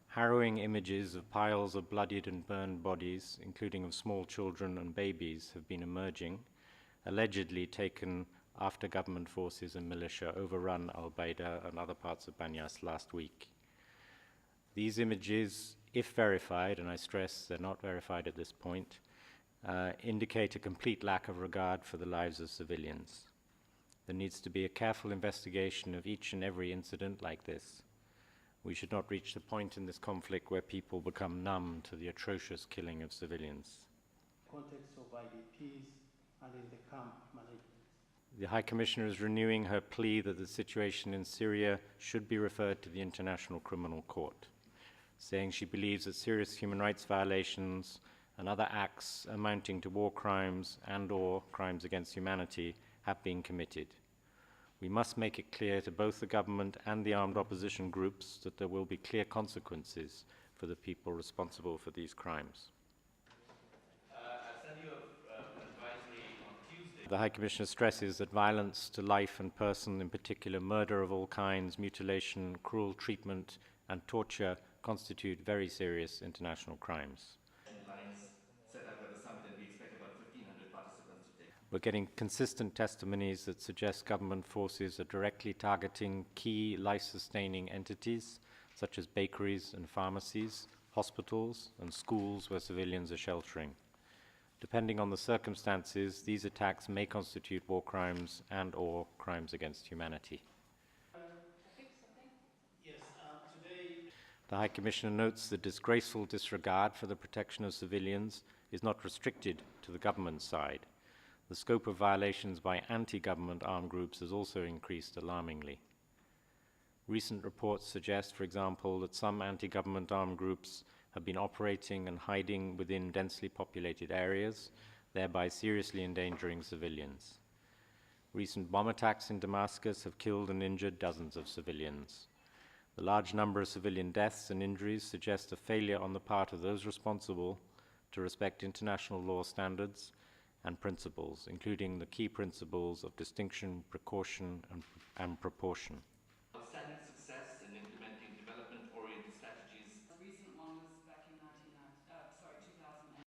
Harrowing images of piles of bloodied and burned bodies, including of small children and babies, have been emerging, allegedly taken after government forces and militia overrun Al-Baida and other parts of Banyas last week. These images, if verified, and I stress they're not verified at this point, indicate a complete lack of regard for the lives of civilians. There needs to be a careful investigation of each and every incident like this. We should not reach the point in this conflict where people become numb to the atrocious killing of civilians. Context of IDPs and in the camp management. The High Commissioner is renewing her plea that the situation in Syria should be referred to the International Criminal Court, saying she believes that serious human rights violations and other acts amounting to war crimes and/or crimes against humanity have been committed. We must make it clear to both the government and the armed opposition groups that there will be clear consequences for the people responsible for these crimes. The High Commissioner stresses that violence to life and person, in particular murder of all kinds, mutilation, cruel treatment, and torture, constitute very serious international crimes. We're getting consistent testimonies that suggest government forces are directly targeting key life-sustaining entities, such as bakeries and pharmacies, hospitals, and schools where civilians are sheltering. Depending on the circumstances, these attacks may constitute war crimes and/or crimes against humanity. The High Commissioner notes the disgraceful disregard for the protection of civilians is not restricted to the government side. The scope of violations by anti-government armed groups has also increased alarmingly. Recent reports suggest, for example, that some anti-government armed groups have been operating and hiding within densely populated areas, thereby seriously endangering civilians. Recent bomb attacks in Damascus have killed and injured dozens of civilians. The large number of civilian deaths and injuries suggest a failure on the part of those responsible to respect international law standards and principles, including the key principles of distinction, precaution, and proportion.